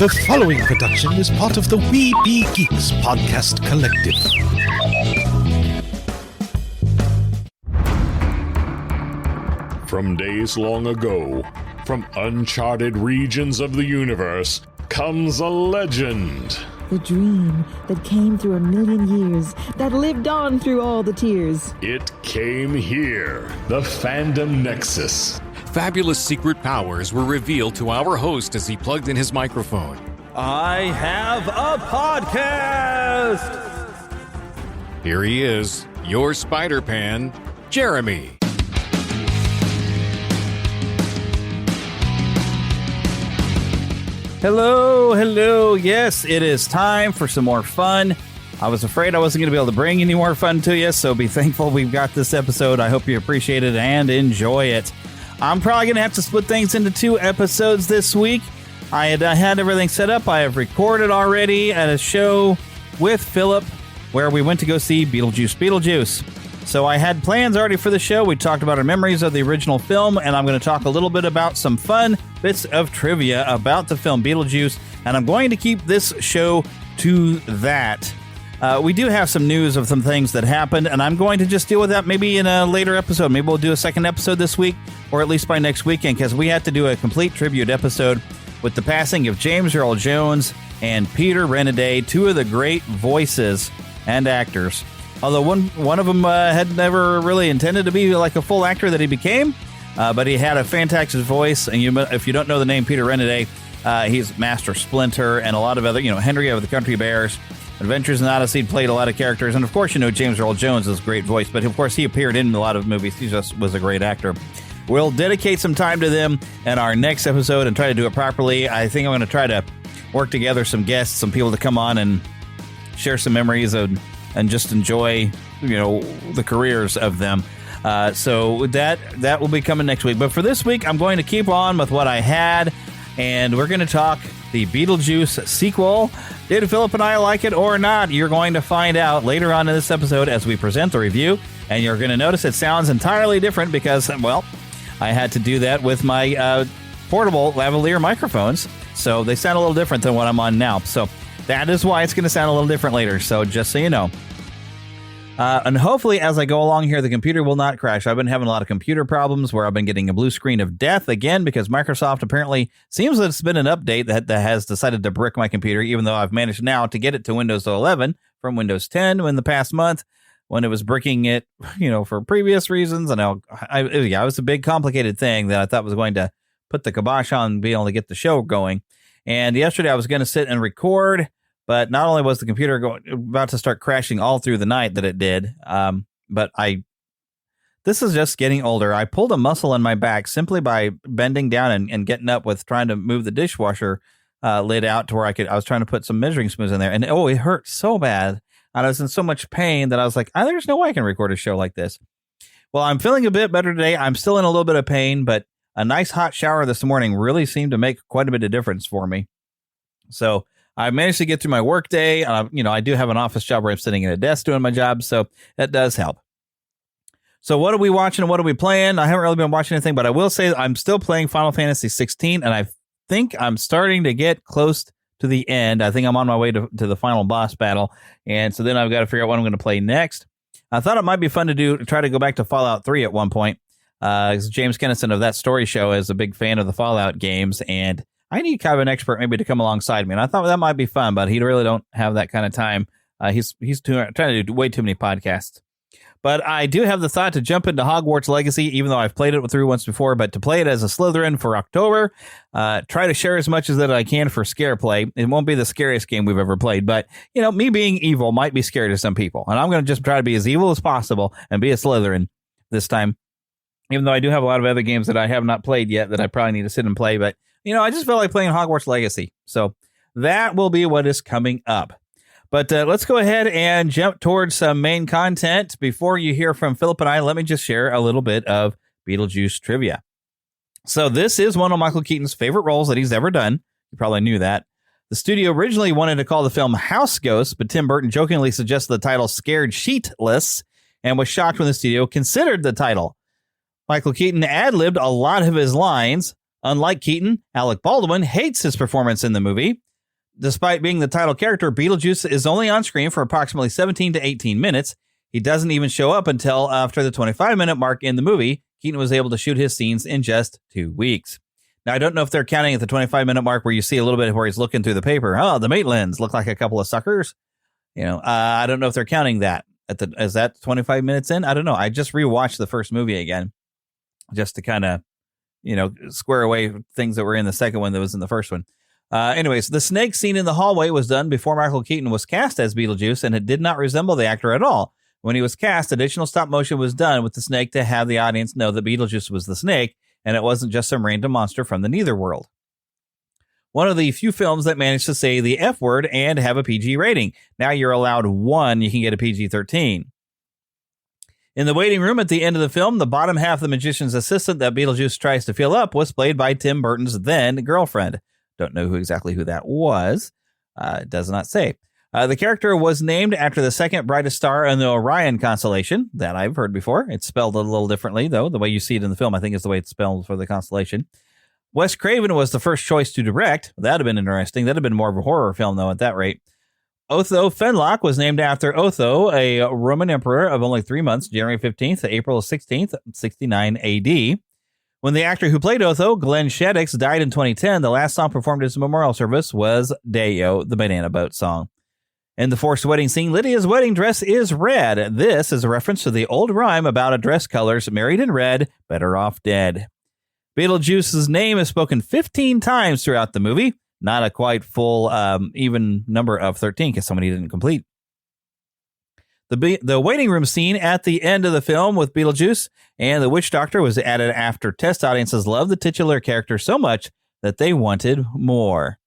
The following production is part of the We Be Geeks podcast collective. From days long ago, from uncharted regions of the universe, comes a legend. The dream that came through a million years, that lived on through all the tears. It came here, the Fandom Nexus. Fabulous secret powers were revealed to our host as he plugged in his microphone. I have a podcast! Here he is, your Spider-Pan, Jeremy. Hello. Yes, it is time for some more fun. I was afraid I wasn't going to be able to bring any more fun to you, so be thankful we've got this episode. I hope you appreciate it and enjoy it. I'm probably going to have to split things into 2 episodes this week. I had everything set up. I have recorded already at a show with Philip where we went to go see Beetlejuice. So I had plans already for the show. We talked about our memories of the original film, and I'm going to talk a little bit about some fun bits of trivia about the film Beetlejuice, and I'm going to keep this show to that. We do have some news of some things that happened, and I'm going to just deal with that maybe in a later episode. Maybe we'll do a second episode this week, or at least by next weekend, because we had to do a complete tribute episode with the passing of James Earl Jones and Peter Renaday, 2 of the great voices and actors. Although one of them had never really intended to be like a full actor that he became, but he had a fantastic voice. And if you don't know the name Peter Renaday, he's Master Splinter and a lot of other, Henry of the Country Bears, Adventures in Odyssey, played a lot of characters. And of course, James Earl Jones is a great voice, but of course he appeared in a lot of movies. He just was a great actor. We'll dedicate some time to them in our next episode and try to do it properly. I think I'm going to try to work together some guests, some people to come on and share some memories and just enjoy, the careers of them. So that will be coming next week. But for this week, I'm going to keep on with what I had, and we're going to talk the Beetlejuice sequel. Did Philip and I like it or not? You're going to find out later on in this episode as we present the review, and you're going to notice it sounds entirely different because, well, I had to do that with my portable lavalier microphones, so they sound a little different than what I'm on now. So that is why it's going to sound a little different later, so just so you know. And hopefully, as I go along here, the computer will not crash. I've been having a lot of computer problems where I've been getting a blue screen of death again because Microsoft apparently seems that it's been an update that has decided to brick my computer, even though I've managed now to get it to Windows 11 from Windows 10 in the past month when it was bricking it, for previous reasons. And it was a big, complicated thing that I thought was going to put the kibosh on being able to get the show going. And yesterday I was going to sit and record, but not only was the computer about to start crashing all through the night that it did, but this is just getting older. I pulled a muscle in my back simply by bending down and getting up with trying to move the dishwasher lid out to where I was trying to put some measuring spoons in there. And it hurt so bad. And I was in so much pain that I was like, there's no way I can record a show like this. Well, I'm feeling a bit better today. I'm still in a little bit of pain, but a nice hot shower this morning really seemed to make quite a bit of difference for me. So I managed to get through my work day. I do have an office job where I'm sitting at a desk doing my job, so that does help. So what are we watching and what are we playing? I haven't really been watching anything, but I will say I'm still playing Final Fantasy 16, and I think I'm starting to get close to the end. I think I'm on my way to the final boss battle, and so then I've got to figure out what I'm going to play next. I thought it might be fun to try to go back to Fallout 3 at one point. James Kennison of That Story Show is a big fan of the Fallout games, and I need kind of an expert maybe to come alongside me. And I thought that might be fun, but he really don't have that kind of time. He's trying to do way too many podcasts. But I do have the thought to jump into Hogwarts Legacy, even though I've played it through once before, but to play it as a Slytherin for October, try to share as much as that I can for scare play. It won't be the scariest game we've ever played, but, me being evil might be scary to some people. And I'm going to just try to be as evil as possible and be a Slytherin this time, even though I do have a lot of other games that I have not played yet that I probably need to sit and play. But, I just felt like playing Hogwarts Legacy. So that will be what is coming up. But let's go ahead and jump towards some main content. Before you hear from Philip and I, let me just share a little bit of Beetlejuice trivia. So this is one of Michael Keaton's favorite roles that he's ever done. You probably knew that. The studio originally wanted to call the film House Ghost, but Tim Burton jokingly suggested the title Scared Sheetless and was shocked when the studio considered the title. Michael Keaton ad-libbed a lot of his lines. Unlike Keaton, Alec Baldwin hates his performance in the movie. Despite being the title character, Beetlejuice is only on screen for approximately 17 to 18 minutes. He doesn't even show up until after the 25-minute mark in the movie. Keaton was able to shoot his scenes in just 2 weeks. Now, I don't know if they're counting at the 25-minute mark where you see a little bit where he's looking through the paper. Oh, the Maitlands look like a couple of suckers. I don't know if they're counting that. Is that 25 minutes in? I don't know. I just rewatched the first movie again just to kind of, square away things that were in the second one that was in the first one. Anyways, the snake scene in the hallway was done before Michael Keaton was cast as Beetlejuice, and it did not resemble the actor at all. When he was cast, additional stop motion was done with the snake to have the audience know that Beetlejuice was the snake, and it wasn't just some random monster from the Netherworld. One of the few films that managed to say the F word and have a PG rating. Now you're allowed one, you can get a PG-13. In the waiting room at the end of the film, the bottom half of the magician's assistant that Beetlejuice tries to fill up was played by Tim Burton's then girlfriend. Don't know exactly who that was. It does not say. The character was named after the second brightest star in the Orion constellation that I've heard before. It's spelled a little differently, though. The way you see it in the film, I think, is the way it's spelled for the constellation. Wes Craven was the first choice to direct. That'd have been interesting. That'd have been more of a horror film, though, at that rate. Otho Fenlock was named after Otho, a Roman emperor of only 3 months, January 15th to April 16th, 69 AD. When the actor who played Otho, Glenn Shaddix, died in 2010, the last song performed at his memorial service was Deo, the Banana Boat song. In the forced wedding scene, Lydia's wedding dress is red. This is a reference to the old rhyme about a dress colors, married in red, better off dead. Beetlejuice's name is spoken 15 times throughout the movie. Not a quite full, even number of 13 because somebody didn't complete. The waiting room scene at the end of the film with Beetlejuice and the witch doctor was added after test audiences loved the titular character so much that they wanted more.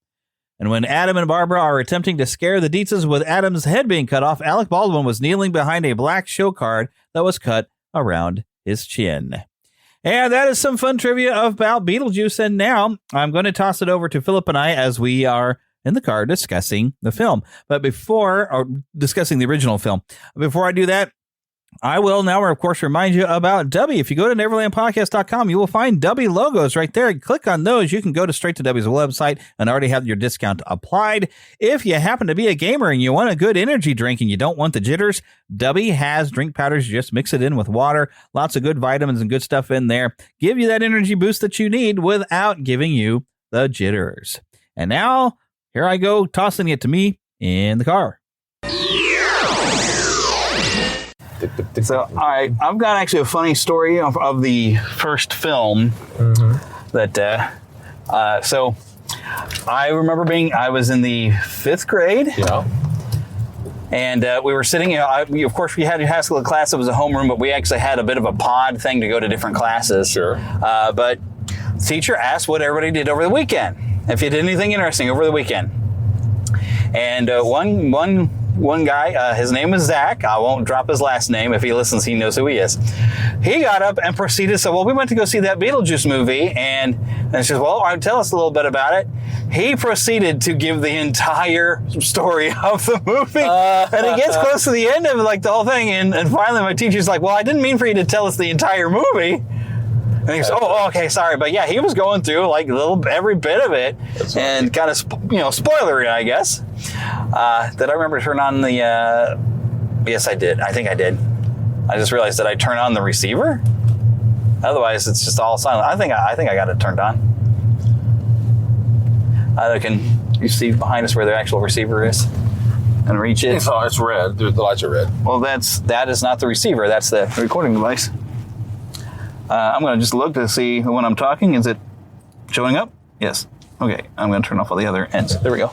And when Adam and Barbara are attempting to scare the Dietzes with Adam's head being cut off, Alec Baldwin was kneeling behind a black show card that was cut around his chin. And that is some fun trivia about Beetlejuice. And now I'm going to toss it over to Philip and I as we are in the car discussing the film. But discussing the original film. Before I do that, I will now, of course, remind you about Dubby. If you go to neverlandpodcast.com, you will find Dubby logos right there. Click on those. You can go straight to Dubby's website and already have your discount applied. If you happen to be a gamer and you want a good energy drink and you don't want the jitters, Dubby has drink powders. You just mix it in with water. Lots of good vitamins and good stuff in there. Give you that energy boost that you need without giving you the jitters. And now, here I go, tossing it to me in the car. So I've got actually a funny story of the first film so I remember I was in the 5th grade. Yeah. And we were sitting, of course, we had a high school class that was a homeroom, but we actually had a bit of a pod thing to go to different classes. Sure. But the teacher asked what everybody did over the weekend, if you did anything interesting over the weekend. And one guy, his name was Zach. I won't drop his last name. If he listens, he knows who he is. He got up and proceeded to say, well, we went to go see that Beetlejuice movie. And she says, well, tell us a little bit about it. He proceeded to give the entire story of the movie. And it gets close to the end of it, like the whole thing. And finally, my teacher's like, well, I didn't mean for you to tell us the entire movie. And he goes, oh, okay, sorry. But yeah, he was going through like every bit of it. That's and kind of, spoilery, I guess. Did I remember to turn on the, yes, I did. I think I did. I just realized that I turn on the receiver. Otherwise, it's just all silent. I think I got it turned on. Can you see behind us where the actual receiver is? And reach it. It's red. The lights are red. Well, that is not the receiver. That's the recording device. I'm going to just look to see when I'm talking. Is it showing up? Yes. Okay. I'm going to turn off all the other ends. There we go.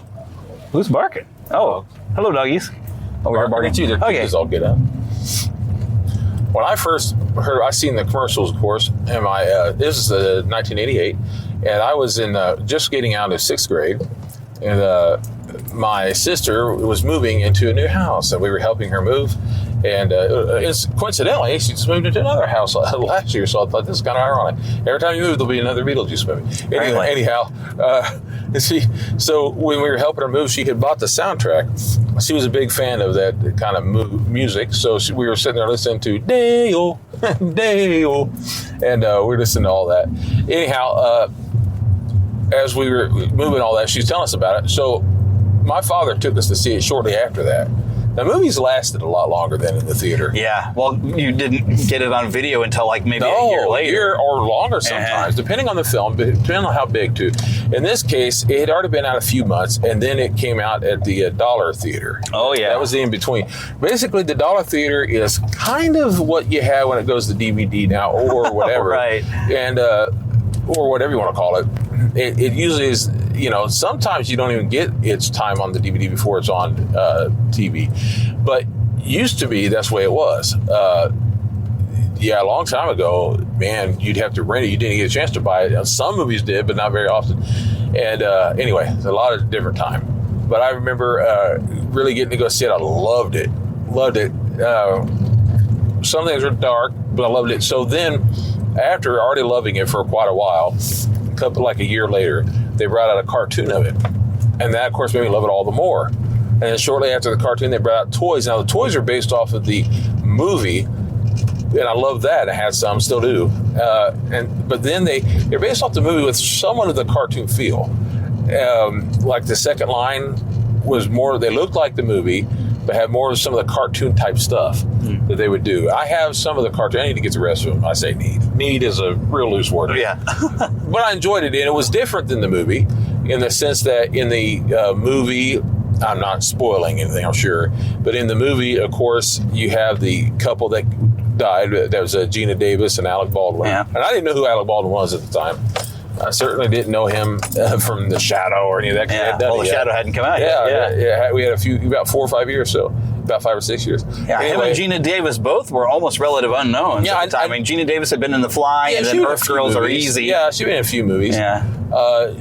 Who's barking? Oh, hello, doggies. Oh, we're barking too. Okay. All get up. When I first heard, I seen the commercials, of course, and this is 1988, and I was just getting out of 6th grade, and my sister was moving into a new house, and we were helping her move. And it's coincidentally, she just moved into another house last year, so I thought this is kind of ironic. Every time you move, there'll be another Beetlejuice movie. Anyhow, so when we were helping her move, she had bought the soundtrack. She was a big fan of that kind of music, so we were sitting there listening to Dale, Dale, and we were listening to all that. Anyhow, as we were moving all that, she was telling us about it. So my father took us to see it shortly after that. The movies lasted a lot longer than in the theater. Yeah. Well, you didn't get it on video until like maybe a year later. A year or longer sometimes, depending on the film, but depending on how big too. In this case, it had already been out a few months, and then it came out at the Dollar Theater. Oh, yeah. That was the in-between. Basically, the Dollar Theater is kind of what you have when it goes to DVD now, or whatever. Right. And, or whatever you want to call it. It usually is, sometimes you don't even get its time on the DVD before it's on TV. But used to be, that's the way it was. A long time ago, man, you'd have to rent it. You didn't get a chance to buy it. Some movies did, but not very often. And anyway, it's a lot of different time. But I remember really getting to go see it. I loved it. Some things were dark, but I loved it. So then, after already loving it for quite a while, like a year later, they brought out a cartoon of it. And that, of course, made me love it all the more. And then shortly after the cartoon, they brought out toys. Now, the toys are based off of the movie, and I love that. I had some, still do. But then they're based off the movie with somewhat of the cartoon feel. Like the second line was more, they looked like the movie, but had more of some of the cartoon type stuff that they would do. I have some of the cartoon. I need to get the rest of them. I say need. Need is a real loose word. Yeah. But I enjoyed it, and it was different than the movie in the sense that in the movie, I'm not spoiling anything, I'm sure, but in the movie, of course, you have the couple that died. That was Gina Davis and Alec Baldwin. Yeah. And I didn't know who Alec Baldwin was at the time. I certainly didn't know him from The Shadow or any of that. Yeah, The Shadow hadn't come out yet. Yeah. We had about 4 or 5 years, so about 5 or 6 years. Yeah, anyway, him and Gina Davis both were almost relative unknowns at the time. I mean, Gina Davis had been in The Fly, and then Earth Girls Are Easy. Yeah, she'd been in a few movies. Yeah.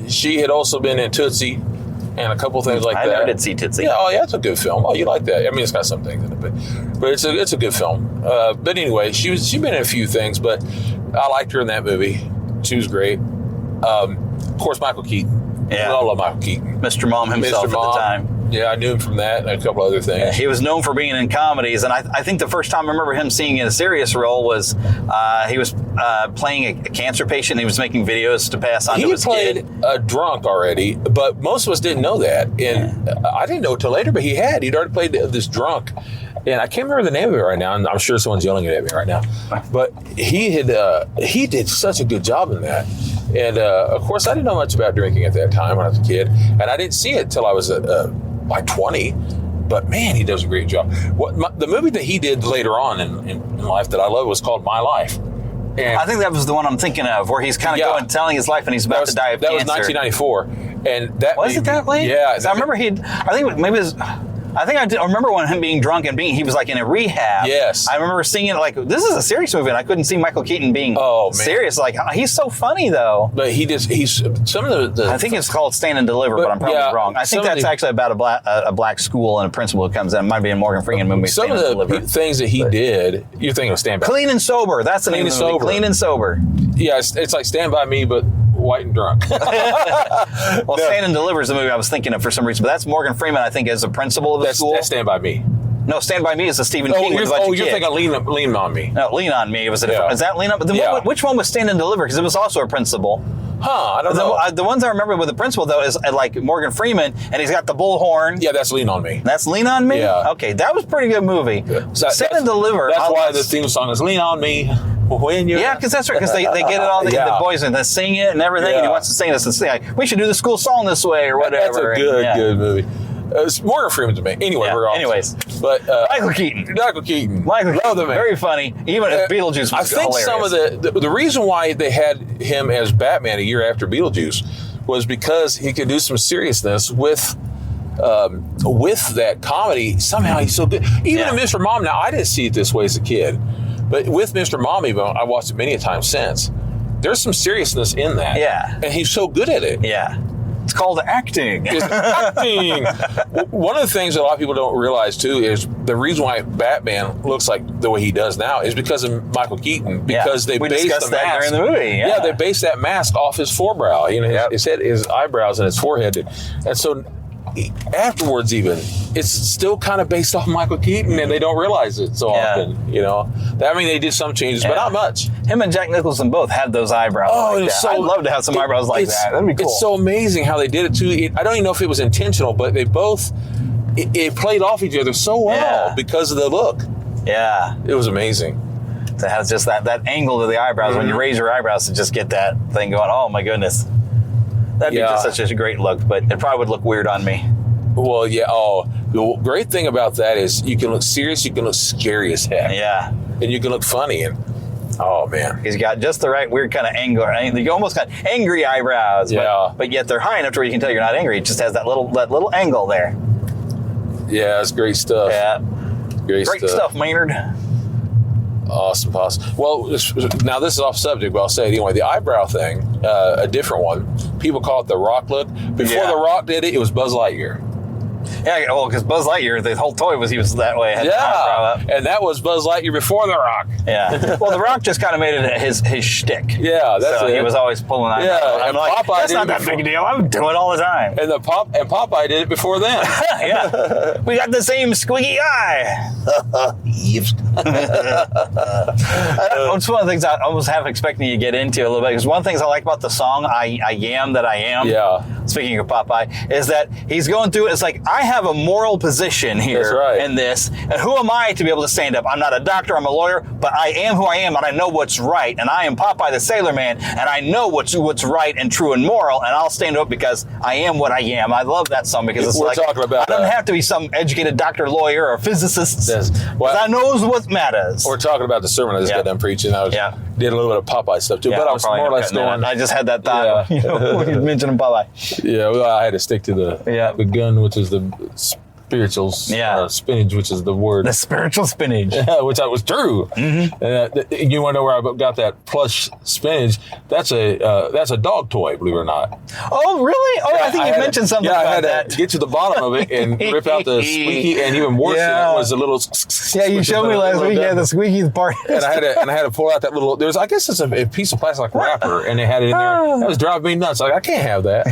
She had also been in Tootsie and a couple things like that. I never did see Tootsie. Yeah, it's a good film. Oh, you like that? I mean, it's got some things in it, but it's a good film. But anyway, she'd been in a few things, but I liked her in that movie. She was great. Of course, Michael Keaton. Yeah. I love Michael Keaton. Mr. Mom himself at the time. Yeah, I knew him from that and a couple other things. Yeah, he was known for being in comedies, and I think the first time I remember him seeing in a serious role was he was playing a cancer patient. He was making videos to pass on to his kid. He played drunk already, but most of us didn't know that. And I didn't know it till later, but he'd already played this drunk. And I can't remember the name of it right now, and I'm sure someone's yelling at me right now. But he did such a good job in that. And, of course, I didn't know much about drinking at that time when I was a kid. And I didn't see it till I was like 20. But, man, he does a great job. The movie that he did later on in life that I love was called My Life. And I think that was the one I'm thinking of, where he's kind of telling his life, and he's about to die of cancer. That was 1994. And that was it that late? Yeah. I remember I remember when him being drunk and he was like in a rehab. Yes. I remember seeing it like, this is a serious movie, and I couldn't see Michael Keaton being serious. Like, he's so funny though. But he's some of the I think it's called Stand and Deliver, but I'm probably wrong. I think that's actually about a black school and a principal who comes in. It might be in Morgan Freeman movie. Some of the things that he did, you're thinking of Stand By Me. Clean and Sober. That's the name of the movie. Clean and Sober. Yeah, it's like Stand By Me, but white and drunk. Well, Stand and Deliver is the movie I was thinking of for some reason, but that's Morgan Freeman, I think, as the principal of the school. That's Stand By Me. No, Stand By Me is a Stephen King. You're thinking Lean On Me. No, Lean On Me. Is that Lean On? But which one was Stand and Deliver? Because it was also a principal. I don't know. The ones I remember with the principal, though, is like Morgan Freeman, and he's got the bullhorn. Yeah, that's Lean On Me. That's Lean On Me? Yeah. Okay, that was a pretty good movie. Yeah. Stand and Deliver. That's why the theme song is Lean On Me. Because that's right, because they get it all, the boys, and they sing it and everything, and he wants to sing this and say, like, we should do the school song this way or whatever. That's a good movie. It's Morgan Freeman's to me. Anyway, but Michael Keaton. Love the man. Very funny. Even if Beetlejuice was I think hilarious. some of the reason why they had him as Batman a year after Beetlejuice was because he could do some seriousness with that comedy. Somehow he's so good. Even in Mr. Mom. Now I didn't see it this way as a kid, but with Mr. Mom, even I watched it many a time since. There's some seriousness in that. Yeah, and he's so good at it. Yeah. It's called acting. It's acting. One of the things that a lot of people don't realize, too, is the reason why Batman looks like the way he does now is because of Michael Keaton. Because they based the mask during the movie. They based that mask off his forebrow. His head, his eyebrows, and his forehead. And so afterwards even, it's still kind of based off Michael Keaton, and they don't realize it so often. You know, I mean, they did some changes, but not much. Him and Jack Nicholson both had those eyebrows. Oh, like that. so, I'd love to have some eyebrows like that. That'd be cool. It's so amazing how they did it too. I don't even know if it was intentional, but they both it played off each other so well because of the look. Yeah, it was amazing. To have just that angle to the eyebrows when you raise your eyebrows to just get that thing going. Oh my goodness. That'd be just such a great look, but it probably would look weird on me. Well, yeah. Oh, the great thing about that is you can look serious, you can look scary as heck. Yeah. And you can look funny. And oh, man. He's got just the right weird kind of angle. You almost got angry eyebrows, but yet they're high enough to where you can tell you're not angry. It just has that little angle there. Yeah, it's great stuff. Yeah. Great stuff, Maynard. Awesome. Well, now this is off subject, but I'll say it anyway. The eyebrow thing, a different one. People call it the Rock look. Before the Rock did it, it was Buzz Lightyear. Yeah, well, because Buzz Lightyear, the whole toy was he was that way. Had the eyebrow up. And that was Buzz Lightyear before the Rock. Yeah. Well, the Rock just kind of made it his shtick. Yeah, that's it. He was always pulling eyebrows. Yeah, and like, Popeye that's not that big a deal. I'm doing it all the time. And Popeye did it before them. Yeah. We got the same squeaky eye. It's one of the things I almost half expecting you to get into a little bit, because one of the things I like about the song I Am That I Am, speaking of Popeye, is that he's going through it. It's like, I have a moral position here in this, and who am I to be able to stand up? I'm not a doctor, I'm a lawyer, but I am who I am, and I know what's right, and I am Popeye the Sailor Man, and I know what's right and true and moral, and I'll stand up because I am what I am. I love that song because it's I don't have to be some educated doctor, lawyer, or physicist, because I knows what matters. We're talking about the sermon I just got done preaching. I did a little bit of Popeye stuff too, but I was more or less going. I just had that thought when you mentioned Popeye. Yeah, well, I had to stick to the gun, which is the spirituals, spinach, which is the word. The spiritual spinach. Which was true. Mm-hmm. You want to know where I got that plush spinach? That's a dog toy, believe it or not. Oh, really? Oh, I think you mentioned something about that. I had to get to the bottom of it and rip out the squeaky, and even worse than it was a little. Yeah, you showed me last week. Yeah, the squeaky part. And I had to pull out that little. I guess it's a piece of plastic wrapper, and they had it in there. That was driving me nuts. Like, I can't have that.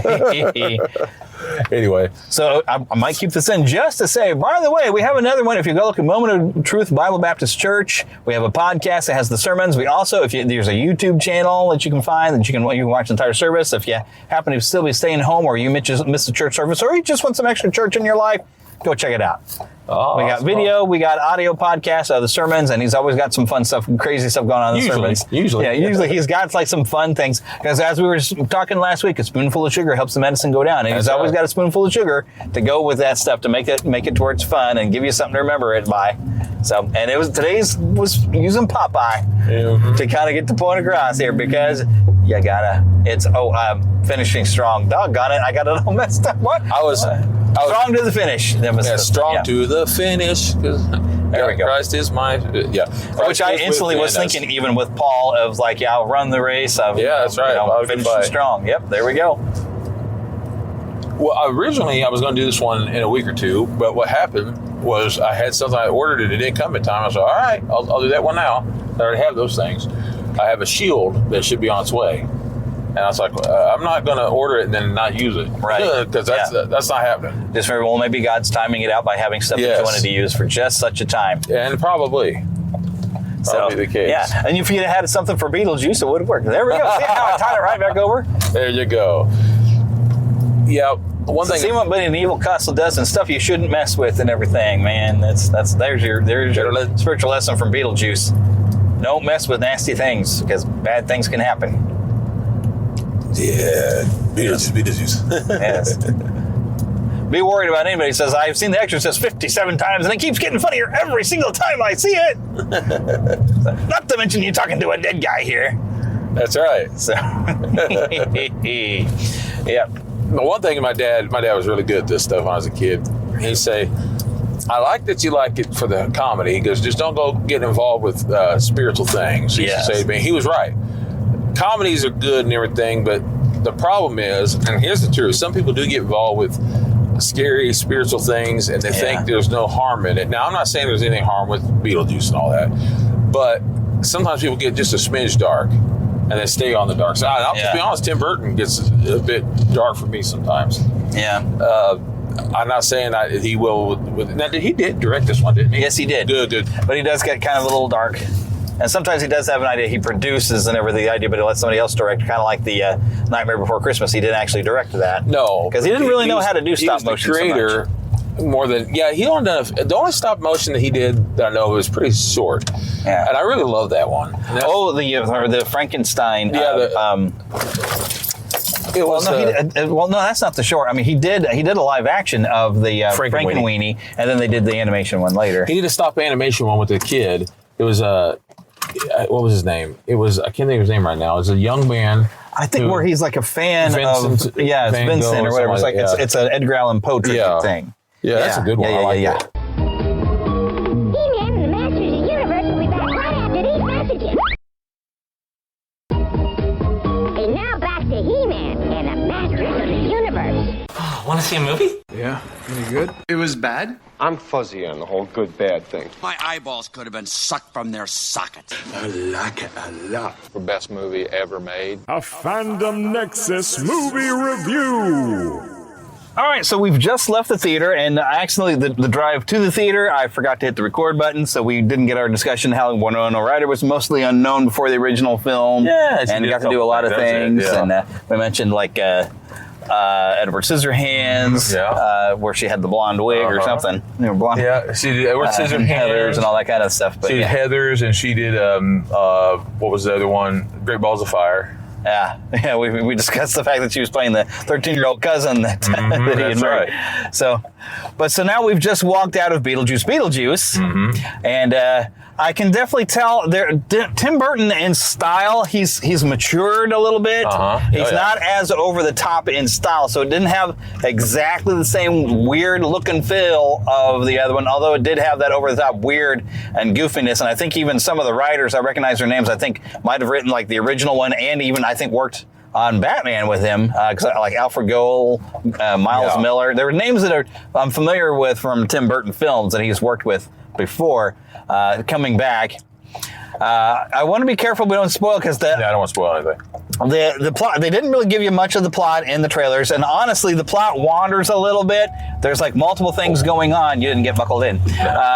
Anyway, so I might keep this in just to say, by the way, we have another one. If you go look at Moment of Truth Bible Baptist Church, we have a podcast that has the sermons. We also, there's a YouTube channel that you can find that you can watch the entire service. If you happen to still be staying home, or you missed the church service, or you just want some extra church in your life, go check it out. We got video, we got audio podcasts of the sermons, and he's always got some fun stuff, crazy stuff going on in the sermons. Usually he's got like some fun things, because as we were talking last week, a spoonful of sugar helps the medicine go down, and he's always got a spoonful of sugar to go with that stuff to make it towards fun and give you something to remember it by. So, and today's was using Popeye to kind of get the point across here, because you gotta. Finishing strong. Doggone it, I got it all messed up. What? I was strong to the finish. Strong to the finish. There we go. Christ is my Which I instantly was thinking, even with Paul, of like, I'll run the race. That's right. Finishing strong. Yep, there we go. Well, originally I was going to do this one in a week or two, but what happened was I had something, I ordered it didn't come in time. I was like, all right, I'll do that one now. I already have those things. I have a shield that should be on its way. And I was like, I'm not going to order it and then not use it. Right. Because that's not happening. Just very well, maybe God's timing it out by having stuff that you wanted to use for just such a time. And probably the case. Yeah. And if you had something for Beetlejuice, it would have worked. There we go. See how I tied it right back over? There you go. Yeah. One thing. See what an evil castle does and stuff you shouldn't mess with and everything, man. There's your spiritual lesson from Beetlejuice. Don't mess with nasty things, because bad things can happen. Yeah, Beetlejuice. Yes. Be worried about anybody who says, I've seen The Exorcist 57 times and it keeps getting funnier every single time I see it. Not to mention you talking to a dead guy here. That's right. So, yeah. The one thing my dad was really good at this stuff when I was a kid. He'd say, I like that you like it for the comedy. He goes, just don't go get involved with spiritual things. He used to say to me. He was right. Comedies are good and everything, but the problem is, and here's the truth, some people do get involved with scary spiritual things and they think there's no harm in it. Now, I'm not saying there's any harm with Beetlejuice and all that, but sometimes people get just a smidge dark and they stay on the dark side. I'll just be honest, Tim Burton gets a bit dark for me sometimes. Yeah. I'm not saying that he will. Now, he did direct this one, didn't he? Yes, he did. Good. But he does get kind of a little dark. And sometimes he does have an idea. He produces and everything, the idea, but he lets somebody else direct, kind of like the Nightmare Before Christmas. He didn't actually direct that. No. Because he didn't really know how to do stop motion. He was the creator more than... Yeah, he only done... The only stop motion that he did that I know was pretty short. Yeah. And I really love that one. The Frankenstein... It was, no, that's not the short. I mean, he did a live action of the Frankenweenie, and then they did the animation one later. He did a stop animation one with the kid. It was what was his name? It was, I can't think of his name right now. It was a young man. I think where he's like a fan Vincent, of it's Vincent or whatever. It's like it's an Edgar Allan Poe thing. Yeah, that's a good one. I like that. He-Man and the Masters of the Universe will be back right after these messages. And now back to He-Man and the Masters of the Universe. Want to see a movie? Yeah, any good? It was bad? I'm fuzzy on the whole good-bad thing. My eyeballs could have been sucked from their sockets. I like it a lot. The best movie ever made. A Fandom Nexus movie review. All right, so we've just left the theater, and accidentally the drive to the theater, I forgot to hit the record button, so we didn't get our discussion how Winona Ryder was mostly unknown before the original film. Yeah, and got to do a lot of things. And we mentioned like Edward Scissorhands, where she had the blonde wig or something. You know, blonde. Yeah, she did Edward Scissorhands, Heathers, and all that kind of stuff. But she did Heathers, and she did what was the other one? Great Balls of Fire. Yeah, we discussed the fact that she was playing the 13-year-old cousin that he had married. Right. So now we've just walked out of Beetlejuice, and I can definitely tell Tim Burton in style, he's matured a little bit. He's not as over the top in style, so it didn't have exactly the same weird look and feel of the other one, although it did have that over the top weird and goofiness. And I think even some of the writers, I recognize their names, I think might have written like the original one, and even I think worked on Batman with him, because like Alfred Gohl, Miles Miller. There were names that I'm familiar with from Tim Burton films that he's worked with before. Coming back, I want to be careful we don't spoil, because I don't want to spoil anything. The plot, they didn't really give you much of the plot in the trailers, and honestly, the plot wanders a little bit. There's like multiple things going on. You didn't get buckled in.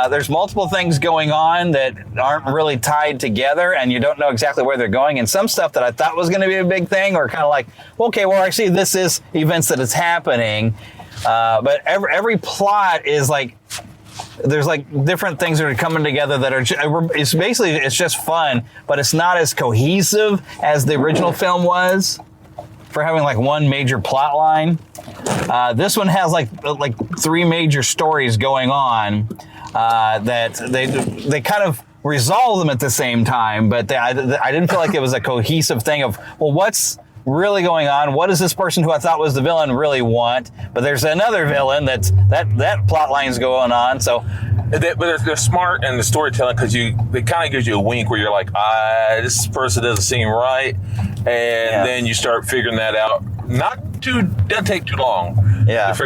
There's multiple things going on that aren't really tied together, and you don't know exactly where they're going. And some stuff that I thought was going to be a big thing, or kind of like, okay, well, actually, this is events that is happening. But every plot is like, there's like different things that are coming together that are, it's just fun, but it's not as cohesive as the original film was for having like one major plot line. This one has like three major stories going on that they kind of resolve them at the same time, but I didn't feel like it was a cohesive thing of, well, what's really going on? What does this person who I thought was the villain really want? But there's another villain that plot line's going on. So, but they're smart in the storytelling, because they kind of gives you a wink where you're like, this person doesn't seem right, and then you start figuring that out. Doesn't take too long. Yeah,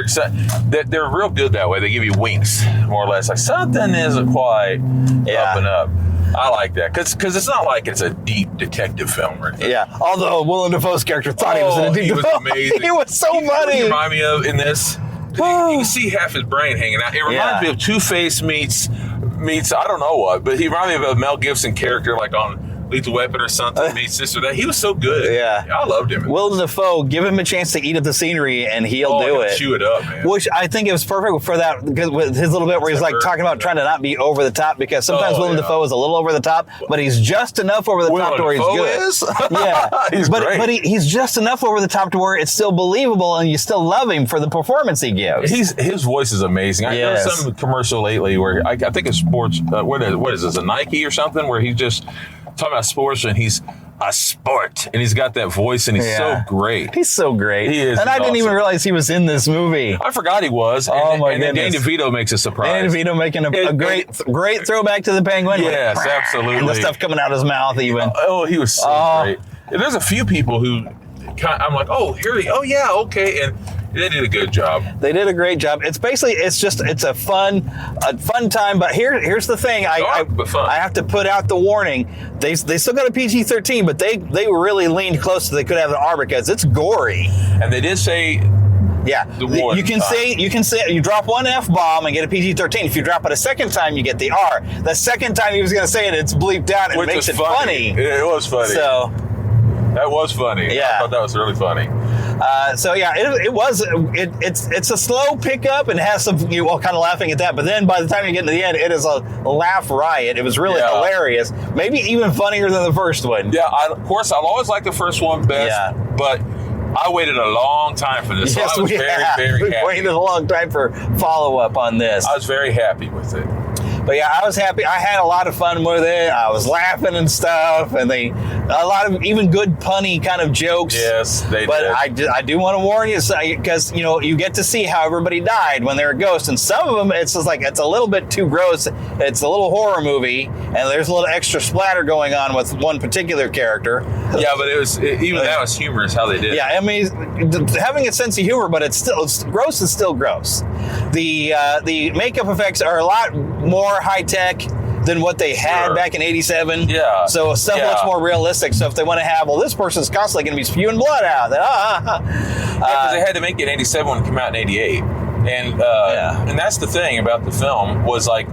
they're real good that way. They give you winks, more or less, like something isn't quite up and up. I like that, because it's not like it's a deep detective film or anything. Yeah, although Willem Dafoe's character thought he was in a deep detective. He was amazing. He was so funny. He remind me of in this. You can see half his brain hanging out. It reminds me of Two-Face meets I don't know what, but he reminded me of a Mel Gibson character, like on Lethal Weapon or something, meets this or that. He was so good. Yeah, I loved him. Willem Dafoe, give him a chance to eat at the scenery, and he'll do it. Chew it up, man. Which I think it was perfect for that, because with his little bit where he's like talking about trying to not be over the top, because sometimes Willem Dafoe is a little over the top, but he's just enough over the top to where he's good. Yeah, he's great. But he's just enough over the top to where it's still believable, and you still love him for the performance he gives. His voice is amazing. There's some commercial lately where I think it's sports. What is this? A Nike or something? Where he's just talking about sports, and he's a sport, and he's got that voice, and he's so great. He's so great. He is. And I didn't even realize he was in this movie. I forgot he was. Oh my goodness. And Danny DeVito makes a surprise. Danny DeVito making a great throwback to the Penguin. Yes, absolutely. And the stuff coming out of his mouth even. He was so great. And there's a few people who I'm like, okay, and they did a good job. They did a great job. It's basically, it's a fun time. But here's the thing. I have to put out the warning. They still got a PG-13, but they really leaned close so they could have an R, because it's gory. And they did say Yeah, one you can say you drop one F-bomb and get a PG-13. If you drop it a second time, you get the R. The second time he was going to say it, it's bleeped out and it makes it funny. It was funny. So that was funny. Yeah, I thought that was really funny. It's a slow pickup and has some you all kind of laughing at that, but then by the time you get to the end, it is a laugh riot. It was really hilarious, maybe even funnier than the first one. Yeah, of course, I'll always like the first one best, but I waited a long time for this. Yes, so I was very happy. We waited a long time for follow-up on this. I was very happy with it. But yeah, I was happy. I had a lot of fun with it. I was laughing and stuff, and a lot of even good punny kind of jokes. Yes, they but did. I do want to warn you, because you get to see how everybody died when they're a ghost, and some of them it's just like it's a little bit too gross. It's a little horror movie, and there's a little extra splatter going on with one particular character. Yeah, but that was humorous how they did. Yeah, I mean, having a sense of humor, but it's gross is still gross. The makeup effects are a lot more high tech than what they had back in '87. Yeah. So stuff looks more realistic. So if they want to have, this person's constantly going to be spewing blood out, then because they had to make it in '87 when it came out in '88, and that's the thing about the film was like.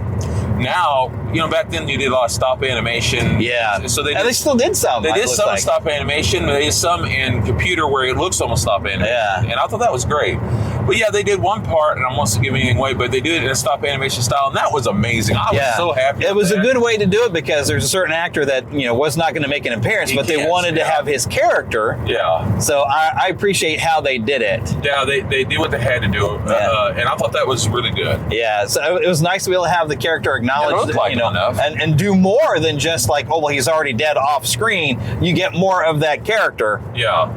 Now, back then you did a lot of stop animation. Yeah. So they still did some. They did some stop animation. They did some in computer where it looks almost stop animation. Yeah. And I thought that was great. But yeah, they did one part, and I won't give anything away, but they did it in a stop animation style, and that was amazing. I was so happy. It was a good way to do it because there's a certain actor that was not going to make an appearance, but they wanted to have his character. Yeah. So I appreciate how they did it. Yeah, they did what they had to do, and I thought that was really good. Yeah. So it was nice to be able to have the character acknowledged, and do more than just like, he's already dead off screen. You get more of that character. Yeah.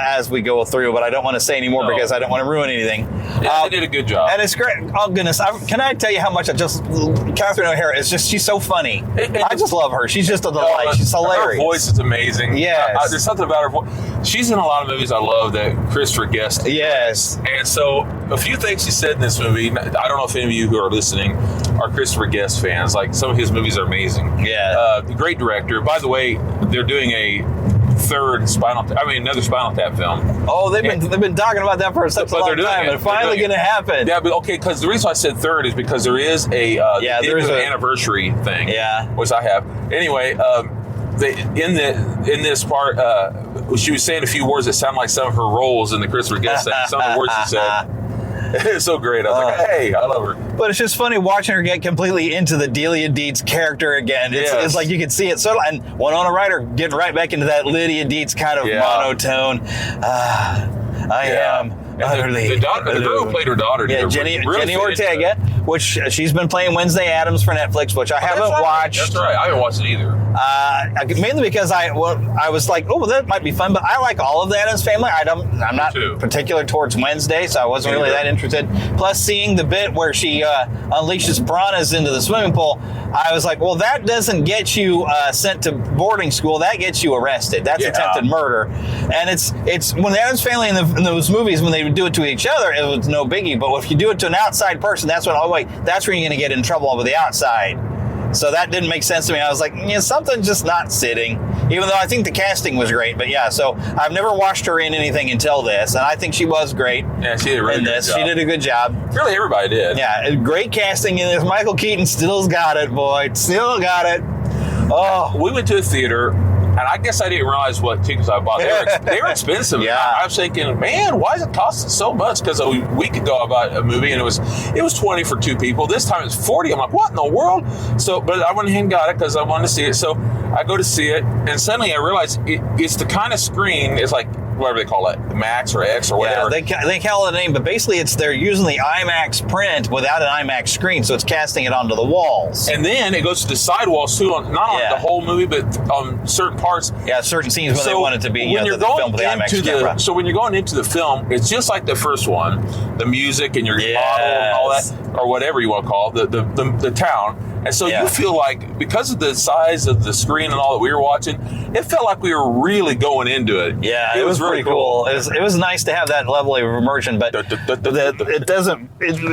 As we go through, but I don't want to say any more because I don't want to ruin anything. Yeah, they did a good job. And it's great. Oh, goodness. Can I tell you how much Catherine O'Hara is she's so funny. I just love her. She's just a delight. She's hilarious. Her voice is amazing. Yes. There's something about her voice. She's in a lot of movies I love that Christopher Guest. Yes. And so a few things she said in this movie, I don't know if any of you who are listening are Christopher Guest fans. Like, some of his movies are amazing. Yeah. Great director. By the way, they're doing another Spinal Tap film. Oh, they've been talking about that for such a long time. It's finally going to happen. Yeah, but because the reason I said third is because there is an anniversary thing. Yeah, which I have. Anyway, in this part, she was saying a few words that sound like some of her roles in the Christopher Guest thing. Some of the words she said. It's so great. I was like, hey, I love her. But it's just funny watching her get completely into the Delia Deetz character again. It's like you can see it. And Winona Ryder getting right back into that Lydia Deetz kind of monotone. I am utterly. The girl who played her daughter. Jenny Ortega, which she's been playing Wednesday Addams for Netflix, which I haven't watched. That's right. I haven't watched it either. Mainly because I was like, that might be fun, but I like all of the Addams Family. I'm not particular towards Wednesday, so I wasn't really that interested. Plus, seeing the bit where she unleashes piranhas into the swimming pool, I was like, that doesn't get you sent to boarding school. That gets you arrested. That's attempted murder. And it's when the Addams Family in those movies, when they would do it to each other, it was no biggie. But if you do it to an outside person, that's when you're going to get in trouble with the outside. So that didn't make sense to me. I was like, something's just not sitting. Even though I think the casting was great. But so I've never watched her in anything until this. And I think she was great. Yeah, she did a really good job. She did a good job. Really, everybody did. Yeah, great casting in this. Michael Keaton still's got it, boy. Still got it. Oh. We went to a theater. And I guess I didn't realize what tickets I bought. They were expensive. Yeah. I was thinking, man, why is it costing so much? Because a week ago I bought a movie and it was $20 for two people. This time it's $40. I'm like, what in the world? So, but I went ahead and got it because I wanted to see it. So I go to see it, and suddenly I realize it's the kind of screen. It's like whatever they call it, Max or X or whatever. Yeah, they call it a name, but basically they're using the IMAX print without an IMAX screen, so it's casting it onto the walls. And then it goes to the sidewalls too, not on the whole movie, but on certain parts. Yeah, certain scenes when they want it to be. When you're going with the IMAX camera. So when you're going into the film, it's just like the first one, the music and your model and all that, or whatever you want to call it, the town. And so you feel like, because of the size of the screen and all that we were watching, it felt like we were really going into it. Yeah, it was really cool. It was nice to have that level of immersion, but it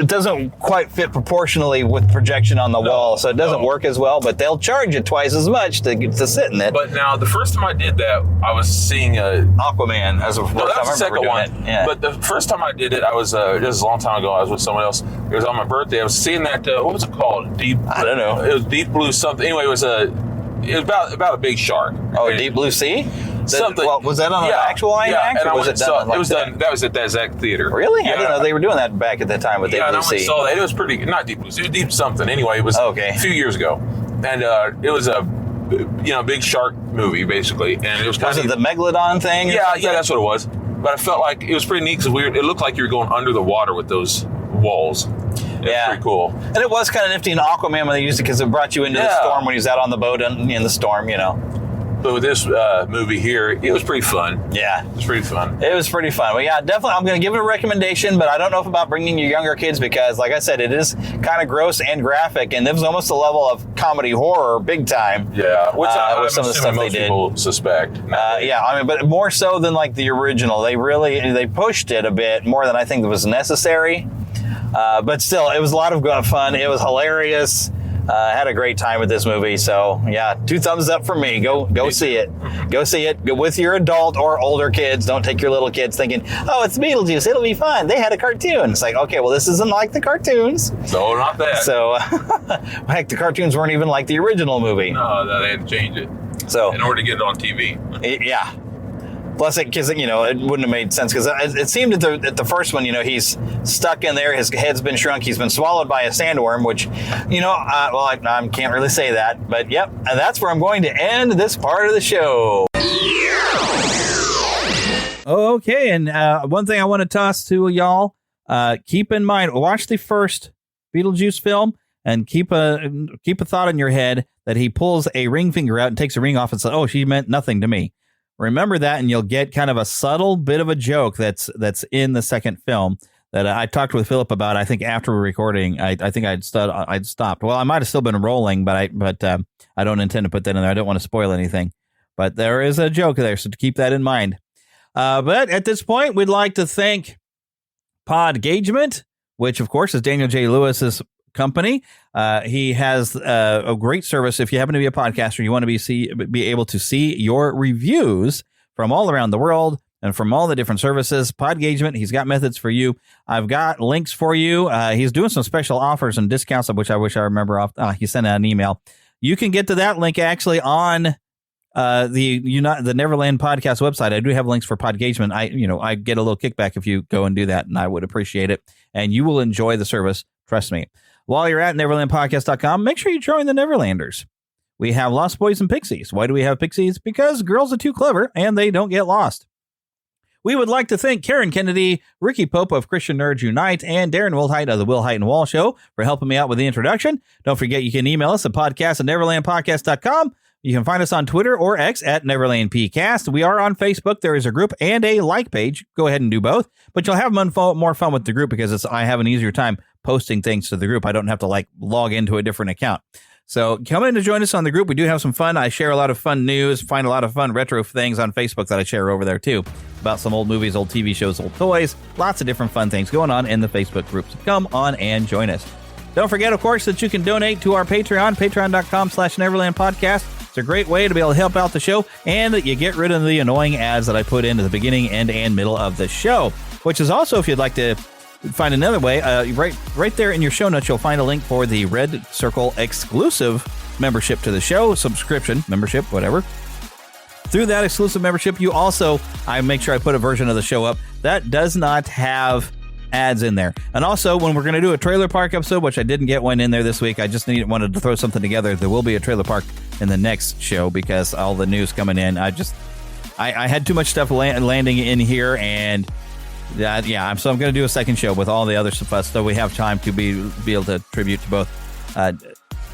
doesn't quite fit proportionally with projection on the wall, so it doesn't work as well. But they'll charge you twice as much to sit in it. But now, the first time I did that, I was seeing Aquaman as a first time. That's the second one. Yeah. But the first time I did it, I was this was a long time ago. I was with someone else. It was on my birthday. I was seeing that. What was it called? I don't know. It was Deep Blue something. Anyway, it was about a big shark. Oh, Deep Blue Sea. Something. Well, was that on an actual IMAX? And or was it done? That was at that exact theater. Really? Yeah. I didn't know they were doing that back at the time with Deep Blue Sea. Saw that. It was pretty. Not Deep Blue Sea. It was Deep something. Anyway, it was a few years ago, and it was a big shark movie basically, and it was kind of the Megalodon thing. Yeah, that's what it was. But I felt like it was pretty neat because it looked like you were going under the water with those walls. It was pretty cool. And it was kind of nifty in Aquaman when they used it because it brought you into the storm when he was out on the boat in the storm, But with this movie here, it was pretty fun. Yeah. It was pretty fun. It was pretty fun. Well, yeah, definitely. I'm going to give it a recommendation, but I don't know about bringing your younger kids because, like I said, it is kind of gross and graphic, and this was almost a level of comedy horror big time. Yeah, which with some of the stuff they did. People suspect. Yeah, I mean, but more so than like the original. They pushed it a bit more than I think was necessary. But still, it was a lot of fun. It was hilarious. Had a great time with this movie. So yeah, 2 thumbs up for me. Go see it. Go see it. Go with your adult or older kids. Don't take your little kids thinking, oh, it's Beetlejuice. It'll be fun. They had a cartoon. It's like, okay, well, this isn't like the cartoons. No, not that. So heck, the cartoons weren't even like the original movie. No, they had to change it. So in order to get it on TV. Yeah. Plus, because it wouldn't have made sense because it seemed at the first one, he's stuck in there. His head's been shrunk. He's been swallowed by a sandworm, which, I can't really say that. But yep, and that's where I'm going to end this part of the show. Okay, and one thing I want to toss to y'all: keep in mind, watch the first Beetlejuice film, and keep a thought in your head that he pulls a ring finger out and takes a ring off and says, "Oh, she meant nothing to me." Remember that, and you'll get kind of a subtle bit of a joke that's in the second film that I talked with Philip about. I think after we're recording, I think I'd stopped. Well, I might have still been rolling, but I don't intend to put that in there. I don't want to spoil anything, but there is a joke there, so to keep that in mind. But at this point, we'd like to thank Podgagement, which of course is Daniel J. Lewis's company. He has a great service. If you happen to be a podcaster, you want to be able to see your reviews from all around the world and from all the different services. Podgagement, he's got methods for you. I've got links for you. He's doing some special offers and discounts, which I wish I remember off. He sent out an email. You can get to that link actually on the Neverland podcast website. I do have links for Podgagement. I get a little kickback if you go and do that, and I would appreciate it. And you will enjoy the service. Trust me. While you're at NeverlandPodcast.com, make sure you join the Neverlanders. We have Lost Boys and Pixies. Why do we have Pixies? Because girls are too clever and they don't get lost. We would like to thank Karen Kennedy, Ricky Pope of Christian Nerds Unite, and Darren Wilhite of the Wilhite and Wall Show for helping me out with the introduction. Don't forget you can email us at podcast@NeverlandPodcast.com. You can find us on Twitter or X at NeverlandPcast. We are on Facebook. There is a group and a like page. Go ahead and do both. But you'll have more fun with the group because I have an easier time posting things to the group. I don't have to log into a different account. So come in to join us on the group. We do have some fun. I share a lot of fun news, find a lot of fun retro things on Facebook that I share over there too, about some old movies, old TV shows, old toys, lots of different fun things going on in the Facebook group. So come on and join us. Don't forget, of course, that you can donate to our Patreon, patreon.com/NeverlandPodcast. It's a great way to be able to help out the show, and that you get rid of the annoying ads that I put into the beginning, end, and middle of the show, which is also, if you'd like to find another way, right there in your show notes, you'll find a link for the Red Circle exclusive membership to the show, subscription, membership, whatever. Through that exclusive membership, you also, I make sure I put a version of the show up that does not have ads in there. And also, when we're going to do a trailer park episode, which I didn't get one in there this week, I just wanted to throw something together. There will be a trailer park in the next show because all the news coming in. I had too much stuff landing in here, and so I'm going to do a second show with all the other stuff, so we have time to be able to tribute to both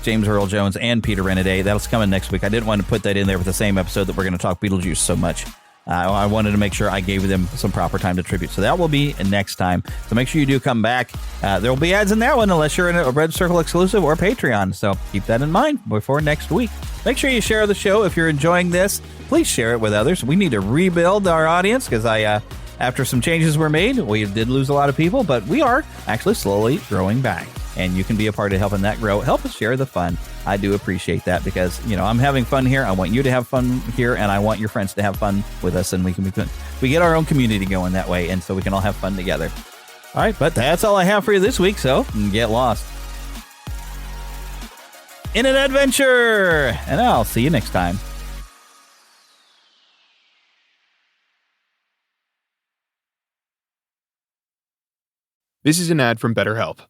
James Earl Jones and Peter Renaday. That's coming next week. I didn't want to put that in there with the same episode that we're going to talk Beetlejuice so much. I wanted to make sure I gave them some proper time to tribute. So that will be next time. So make sure you do come back. There will be ads in that one unless you're in a Red Circle exclusive or Patreon. So keep that in mind before next week. Make sure you share the show if you're enjoying this. Please share it with others. We need to rebuild our audience because after some changes were made, we did lose a lot of people, but we are actually slowly growing back. And you can be a part of helping that grow. Help us share the fun. I do appreciate that because, I'm having fun here. I want you to have fun here, and I want your friends to have fun with us, and we get our own community going that way, and so we can all have fun together. All right, but that's all I have for you this week, so get lost in an adventure, and I'll see you next time. This is an ad from BetterHelp.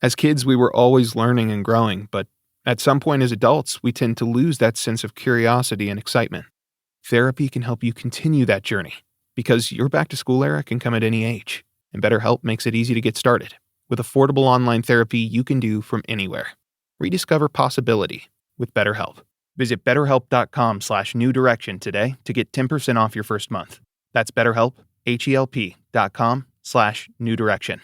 As kids, we were always learning and growing, but at some point as adults, we tend to lose that sense of curiosity and excitement. Therapy can help you continue that journey, because your back-to-school era can come at any age, and BetterHelp makes it easy to get started with affordable online therapy you can do from anywhere. Rediscover possibility with BetterHelp. Visit BetterHelp.com/New Direction today to get 10% off your first month. That's BetterHelp, HELP.com/New Direction.